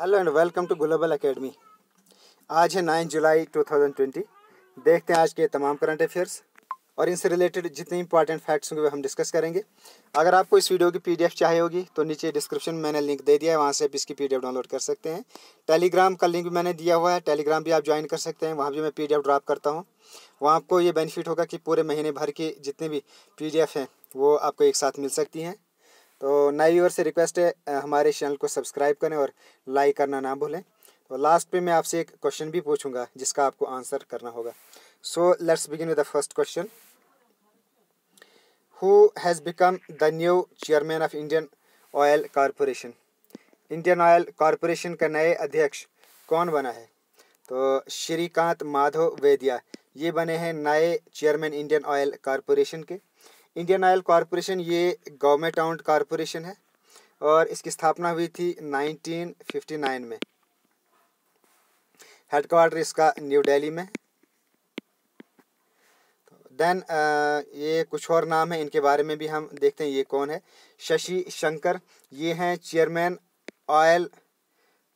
Hello and welcome to global academy. आज है 9 जुलाई 2020। देखते हैं आज के तमाम करंट अफेयर्स और इनसे रिलेटेड जितने इंपॉर्टेंट फैक्ट्स होंगे वो हम डिस्कस करेंगे। अगर आपको इस वीडियो की पीडीएफ चाहिए होगी तो नीचे डिस्क्रिप्शन में मैंने लिंक दे दिया है, वहाँ से आप इसकी पीडीएफ डाउनलोड कर सकते हैं। टेलीग्राम का लिंक भी मैंने दिया हुआ है, टेलीग्राम भी आप ज्वाइन कर सकते हैं, वहाँ भी मैं पीडीएफ ड्रॉप करता हूँ। वहाँ आपको ये बेनिफिट होगा कि पूरे महीने भर की जितने भी पीडीएफ हैं वो आपको एक साथ मिल सकती हैं। तो नए व्यूअर से रिक्वेस्ट है हमारे चैनल को सब्सक्राइब करें और लाइक करना ना भूलें। तो लास्ट पे मैं आपसे एक क्वेश्चन भी पूछूंगा जिसका आपको आंसर करना होगा। So let's begin with the first question. Who has become the new chairman of Indian oil corporation? Indian oil corporation का नए अध्यक्ष कौन बना है? तो श्रीकांत माधव वैद्या ये बने हैं नए चेयरमैन इंडियन ऑयल कॉरपोरेशन के। इंडियन ऑयल कॉरपोरेशन ये गवर्नमेंट ओन्ड कॉरपोरेशन है और इसकी स्थापना हुई थी 1959 में। हेडक्वार्टर इसका न्यू दिल्ली में। देन ये कुछ और नाम है, इनके बारे में भी हम देखते हैं ये कौन है। शशि शंकर ये हैं chairman oil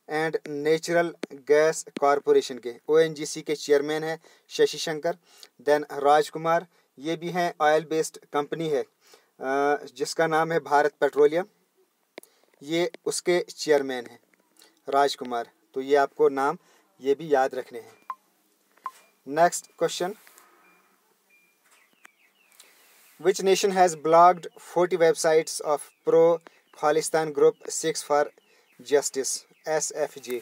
and natural gas corporation के, ओएनजीसी के चेयरमैन हैं शशि शंकर। देन राजकुमार ये भी हैं, ऑयल बेस्ड कंपनी है जिसका नाम है भारत पेट्रोलियम, ये उसके चेयरमैन हैं राजकुमार। तो ये आपको नाम ये भी याद रखने हैं। Next question. Which nation has blocked 40 websites of pro Khalistan group 6 for justice SFJ?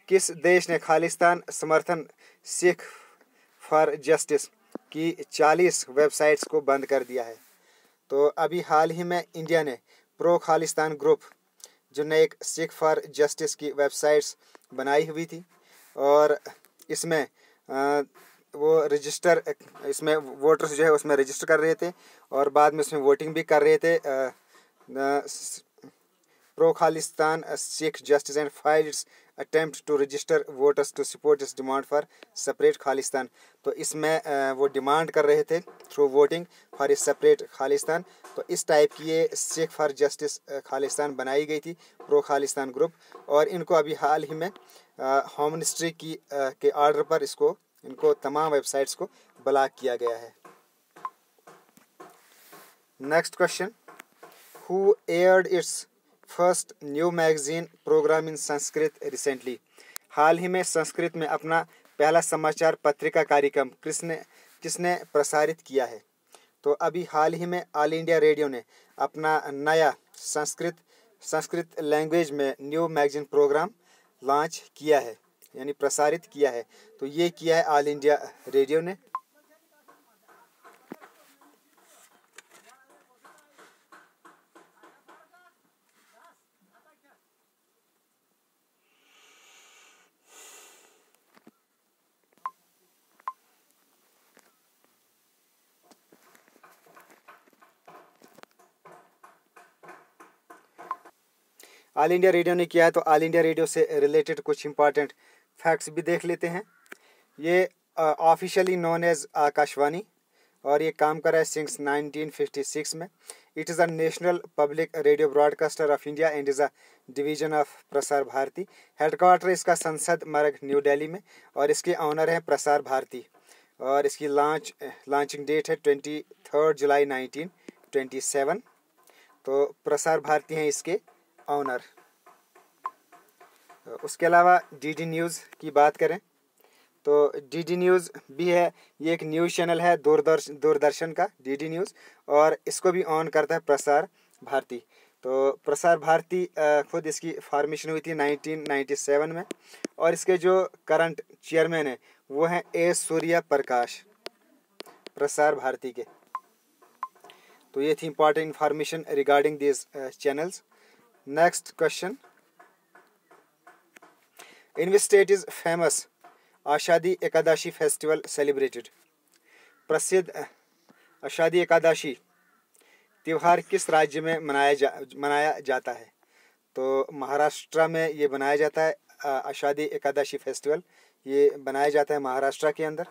किस देश ने खालिस्तान समर्थन सिख फॉर जस्टिस की 40 वेबसाइट्स को बंद कर दिया है? तो अभी हाल ही में इंडिया ने प्रो खालिस्तान ग्रुप जो ने एक सिख फॉर जस्टिस की वेबसाइट्स बनाई हुई थी और इसमें वो रजिस्टर, इसमें वोटर्स जो है उसमें रजिस्टर कर रहे थे और बाद में उसमें वोटिंग भी कर रहे थे। Pro Khalistan Sikh justice and filed its attempt to register voters to support its demand for separate Khalistan. तो इसमें वो डिमांड कर रहे थे through voting for a separate Khalistan. तो इस टाइप की ये सिख फॉर जस्टिस खालिस्तान बनाई गई थी, प्रो खालिस्तान ग्रुप, और इनको अभी हाल ही में होम मिनिस्ट्री की के ऑर्डर पर इनको तमाम वेबसाइट्स को ब्लॉक किया गया है। Next question. Who aired its first new magazine programme in Sanskrit recently? हाल ही में संस्कृत में अपना पहला समाचार पत्रिका कार्यक्रम किसने प्रसारित किया है? तो अभी हाल ही में ऑल इंडिया रेडियो ने अपना नया संस्कृत लैंग्वेज में न्यू मैगजीन प्रोग्राम लॉन्च किया है, यानी प्रसारित किया है। तो ये किया है ऑल इंडिया रेडियो ने। ऑल इंडिया रेडियो ने किया है। तो ऑल इंडिया रेडियो से रिलेटेड कुछ इंपॉर्टेंट फैक्ट्स भी देख लेते हैं। ये ऑफिशियली नोन एज आकाशवाणी और ये काम कर रहा है सिंस 1956 में। It is a national public radio broadcaster of India and is a division of Prasar Bharati. Headquarter इसका संसद मार्ग न्यू दिल्ली में और इसके ऑनर हैं प्रसार भारती और इसकी लॉन्चिंग डेट है 23 जुलाई 1927। तो प्रसार भारती हैं इसके ऑनर। उसके अलावा डीडी न्यूज़ की बात करें तो डीडी न्यूज़ भी है, ये एक न्यूज़ चैनल है दूरदर्शन का डीडी न्यूज़, और इसको भी ऑन करता है प्रसार भारती। तो प्रसार भारती खुद इसकी फॉर्मेशन हुई थी 1997 में और इसके जो करंट चेयरमैन हैं वो हैं ए सूर्या प्रकाश प्रसार भारती के। तो ये थी important information regarding this channels. Next question. In which state is famous Ashadhi Ekadashi festival celebrated? प्रसिद्ध आषाढ़ी एकादशी त्यौहार किस राज्य में मनाया जाता है? तो महाराष्ट्र में ये बनाया जाता है। आषाढ़ी एकादशी फेस्टिवल ये बनाया जाता है महाराष्ट्र के अंदर।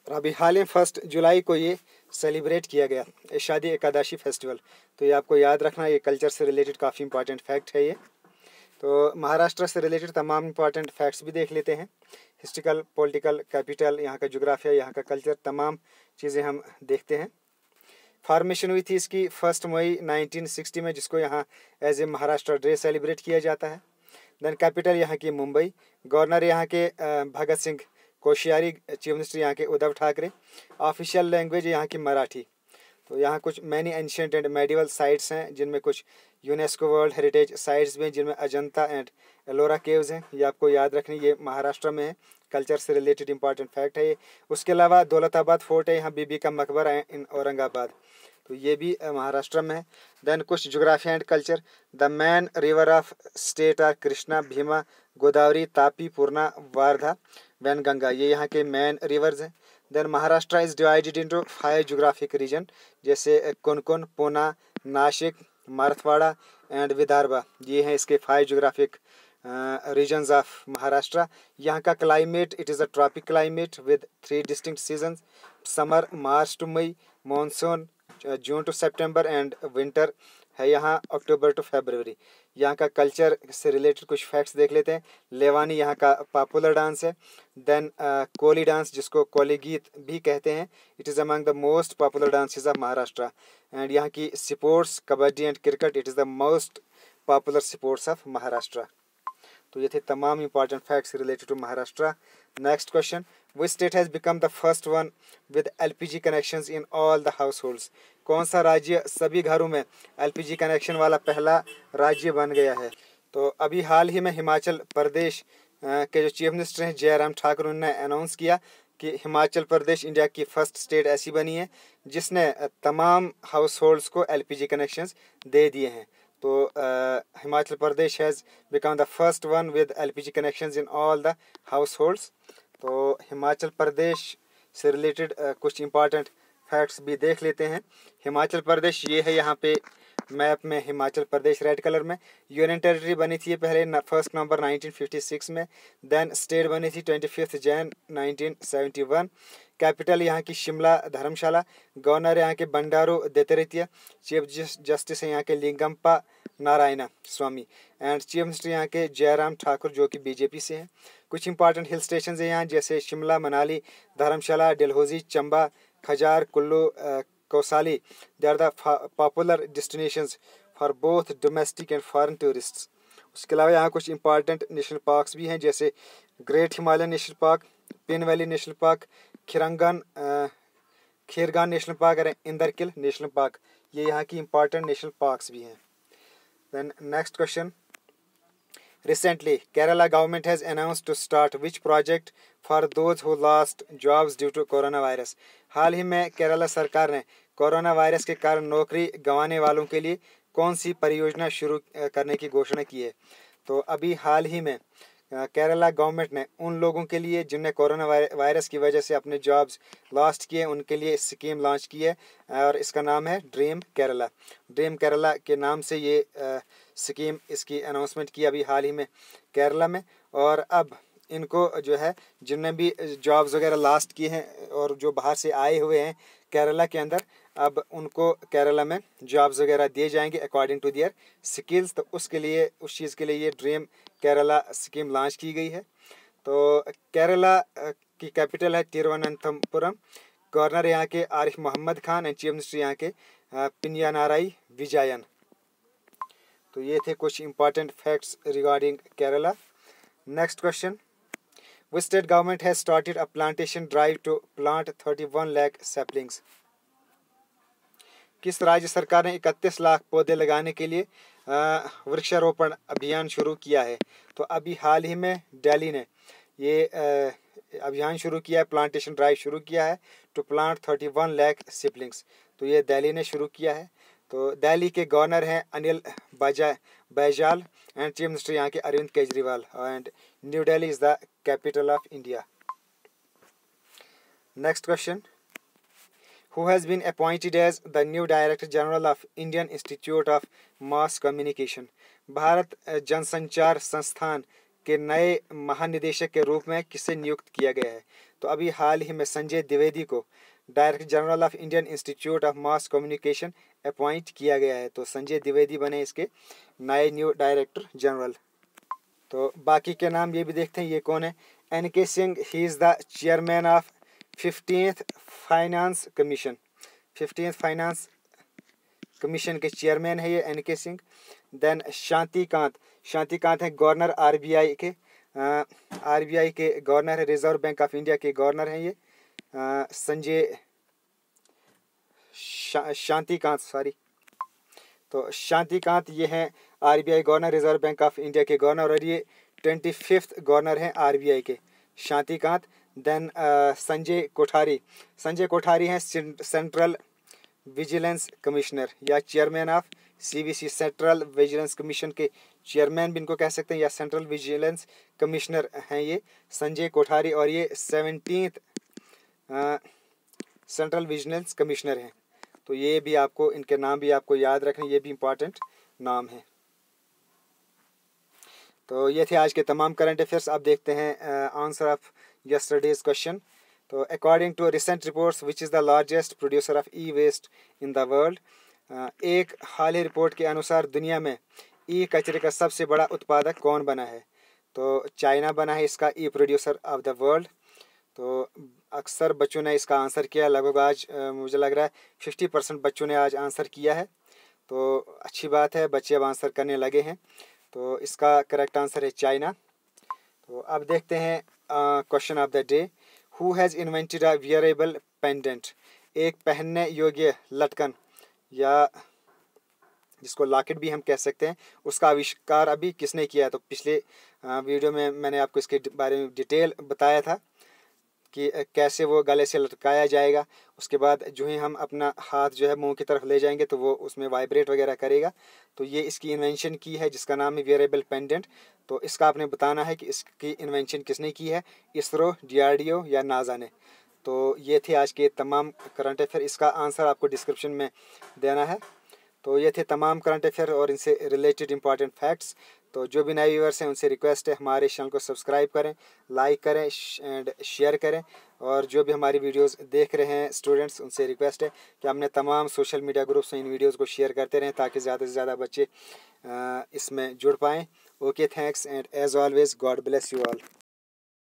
और अभी हाल ही 1 जुलाई को ये सेलिब्रेट किया गया आषाढ़ी एकादशी फेस्टिवल। तो ये आपको याद रखना, ये कल्चर से रिलेटेड काफ़ी इंपॉर्टेंट फैक्ट है ये। तो महाराष्ट्र से रिलेटेड तमाम इम्पॉर्टेंट फैक्ट्स भी देख लेते हैं। हिस्ट्रिकल, पॉलिटिकल, कैपिटल, यहाँ का जोग्राफिया, यहाँ का कल्चर, तमाम चीज़ें हम देखते हैं। फॉर्मेशन हुई थी इसकी 1 मई 1960 में, जिसको यहाँ as a Maharashtra Day celebrate किया जाता है। देन कैपिटल यहाँ की मुंबई, गवर्नर यहाँ के भगत सिंह कोश्यारी, चीफ मिनिस्टर यहाँ के उद्धव ठाकरे, ऑफिशियल लैंग्वेज यहाँ की मराठी। तो यहाँ कुछ many ancient and medieval sites हैं, जिनमें कुछ यूनेस्को वर्ल्ड हेरिटेज साइट्स भी हैं, जिनमें अजंता एंड एलोरा केव्स हैं। ये आपको याद रखनी, ये महाराष्ट्र में है, कल्चर से रिलेटेड इंपॉर्टेंट फैक्ट है ये। उसके अलावा दौलताबाद फोर्ट है, यहाँ बीबी का मकबरा है इन औरंगाबाद, तो ये भी महाराष्ट्र में है। देन कुछ geography and culture, the main river of state are Krishna, Bhima, Godavari, Tapi, Purna, Wardha, Wainganga, ये यहाँ के मैन रिवर्स हैं। Then Maharashtra is divided into 5 geographic region, जैसे कोंकण, पूना, नासिक, मराठवाड़ा एंड विदर्भ, ये हैं इसके 5 जोग्राफिक रीजन्स ऑफ महाराष्ट्र। यहाँ का climate, it is a tropic climate with 3 distinct seasons, summer March to May, monsoon June to September and winter है यहाँ अक्टूबर to फरवरी। यहाँ का कल्चर से रिलेटेड कुछ फैक्ट्स देख लेते हैं। लेवानी यहाँ का पॉपुलर डांस है। देन कोली डांस, जिसको कोली गीत भी कहते हैं, it is among the most popular dances of Maharashtra. And यहाँ की sports kabaddi and cricket, it is the most popular sports of Maharashtra. तो ये थे तमाम important facts related to Maharashtra. Next question, which state has become the first one with LPG connections in all the households? कौन सा राज्य सभी घरों में एलपीजी कनेक्शन वाला पहला राज्य बन गया है? तो अभी हाल ही में हिमाचल प्रदेश के जो चीफ मिनिस्टर हैं जयराम ठाकुर, उन्होंने अनाउंस किया कि हिमाचल प्रदेश इंडिया की फर्स्ट स्टेट ऐसी बनी है जिसने तमाम हाउस होल्ड्स को एलपीजी कनेक्शंस दे दिए हैं। तो Himachal Pradesh has become the first one with LPG connections in all the households. तो हिमाचल प्रदेश से रिलेटेड कुछ इंपॉर्टेंट फैक्ट्स भी देख लेते हैं। हिमाचल प्रदेश ये है यहाँ पे मैप में, हिमाचल प्रदेश रेड कलर में। यूनियन टेरिटरी बनी थी पहले 1 नवंबर 1956 में। देन स्टेट बनी थी 25 जनवरी 1971। कैपिटल यहाँ की शिमला, धर्मशाला। गवर्नर यहाँ के बंडारू दत्तात्रेय। चीफ जस्टिस है यहाँ के लिंगम्पा नारायणा स्वामी। एंड चीफ मिनिस्टर यहाँ के जयराम ठाकुर, जो कि बीजेपी से हैं। कुछ इंपॉर्टेंट हिल स्टेशन है यहाँ, जैसे Shimla, Manali, Dharamshala, Dalhousie, Chamba, Khajjiar, Kullu, Kasauli. They are the popular destinations for both domestic and foreign tourists. उसके अलावा यहाँ कुछ इंपॉर्टेंट नेशनल पार्क्स भी हैं, जैसे Great Himalayan National Park, Pin Valley National Park, Khirganga National Park और इंदरकिल नेशनल पार्क। ये यहाँ की इंपॉर्टेंट नेशनल पार्क्स भी हैं। Then next question, recently Kerala government has announced to start which project for those who lost jobs due to coronavirus? हाल ही में केरला सरकार ने कोरोना वायरस के कारण नौकरी गंवाने वालों के लिए कौन सी परियोजना शुरू करने की घोषणा की है? तो अभी हाल ही में केरला गवर्नमेंट ने उन लोगों के लिए जिनने कोरोना वायरस की वजह से अपने जॉब्स लॉस्ट किए, उनके लिए स्कीम लॉन्च की है और इसका नाम है ड्रीम केरला। ड्रीम केरला के नाम से ये स्कीम, इसकी अनाउंसमेंट की अभी हाल ही में केरला में। और अब इनको जो है, जिनने भी जॉब्स वगैरह लास्ट किए हैं और जो बाहर से आए हुए हैं केरला के अंदर, अब उनको केरला में जॉब्स वगैरह दिए जाएंगे अकॉर्डिंग टू देयर स्किल्स। तो उसके लिए, उस चीज़ के लिए ये ड्रीम केरला स्कीम लॉन्च की गई है। तो केरला की कैपिटल है तिरुवनंतपुरम। गवर्नर यहाँ के Arif Mohammad Khan and chief minister यहाँ के पिनियानाराई विजयन। तो ये थे कुछ important facts regarding Kerala. Next question, which state government has started a plantation drive to plant 31 lakh saplings? किस राज्य सरकार ने 31 लाख पौधे लगाने के लिए वृक्षारोपण अभियान शुरू किया है? तो अभी हाल ही में दिल्ली ने ये अभियान शुरू किया है, प्लांटेशन ड्राइव शुरू किया है टू प्लांट 31 लाख सैपलिंग्स। तो ये दिल्ली ने शुरू किया है। तो दिल्ली के गवर्नर हैं Anil Baijal and chief minister यहाँ के Arvind Kejriwal. And New Delhi is the capital of India. Next question, who has been appointed as the new Director General of Indian Institute of Mass Communication? Bharat जनसंचार संस्थान के नए महानिदेशक के रूप में किसे नियुक्त किया गया है? तो अभी हाल ही में संजय द्विवेदी को director general of Indian Institute of Mass Communication appoint किया गया है। तो संजय द्विवेदी बने इसके नए न्यू डायरेक्टर जनरल। तो बाकी के नाम ये भी देखते हैं, ये कौन है। NK Singh, he is the chairman of 15th finance commission. 15th finance commission के चेयरमैन है ये NK सिंह। देन शांतिकांत, शांतिकांत है गवर्नर RBI के, RBI के गवर्नर है, रिजर्व बैंक ऑफ इंडिया के गवर्नर हैं ये। संजय शांतिकांत, सॉरी, तो शांतिकांत ये हैं RBI governor, reserve bank of India के गवर्नर, और ये 25th गवर्नर हैं RBI के, शांतिकांत। देन संजय कोठारी, संजय कोठारी हैं सेंट्रल विजिलेंस कमिश्नर या chairman of CVC, central vigilance commission के चेयरमैन भी इनको कह सकते हैं या सेंट्रल विजिलेंस कमिश्नर हैं ये संजय कोठारी, और ये 17th सेंट्रल विजिलेंस कमिश्नर हैं। तो ये भी आपको, इनके नाम भी आपको याद रखने, ये भी इम्पॉर्टेंट नाम है। तो ये थे आज के तमाम करंट अफेयर्स। अब देखते हैं आंसर ऑफ यस्टरडेज क्वेश्चन। तो according to recent reports which is the largest producer of e waste in the world, एक हाल ही रिपोर्ट के अनुसार दुनिया में ई कचरे का सबसे बड़ा उत्पादक कौन बना है। तो चाइना बना है इसका ई प्रोड्यूसर ऑफ द वर्ल्ड। तो अक्सर बच्चों ने इसका आंसर किया, लगभग आज मुझे लग रहा है 50% बच्चों ने आज आंसर किया है। तो अच्छी बात है, बच्चे अब आंसर करने लगे हैं। तो इसका करेक्ट आंसर है चाइना। तो अब देखते हैं question of the day. Who has invented a wearable pendant, एक पहनने योग्य लटकन या जिसको लॉकेट भी हम कह सकते हैं, उसका आविष्कार अभी किसने किया है। तो पिछले वीडियो में मैंने आपको इसके बारे में डिटेल बताया था कि कैसे वो गले से लटकाया जाएगा। उसके बाद जो ही हम अपना हाथ जो है मुंह की तरफ ले जाएंगे तो वो उसमें वाइब्रेट वगैरह करेगा। तो ये इसकी इन्वेंशन की है जिसका नाम है वियरेबल पेंडेंट। तो इसका आपने बताना है कि इसकी इन्वेंशन किसने की है, इसरो, DRDO या नासा ने। तो ये थे आज के तमाम करंट अफेयर, इसका आंसर आपको डिस्क्रिप्शन में देना है। तो ये थे तमाम करंट अफेयर और इनसे रिलेटेड इंपॉर्टेंट फैक्ट्स। तो जो भी नए व्यूअर्स हैं उनसे रिक्वेस्ट है हमारे चैनल को सब्सक्राइब करें, लाइक करें एंड शेयर करें। और जो भी हमारी वीडियोस देख रहे हैं स्टूडेंट्स, उनसे रिक्वेस्ट है कि हमने तमाम सोशल मीडिया ग्रुप्स में इन वीडियोस को शेयर करते रहें ताकि ज़्यादा से ज़्यादा बच्चे इसमें जुड़ पाएँ। Okay, thanks and as always God bless you all.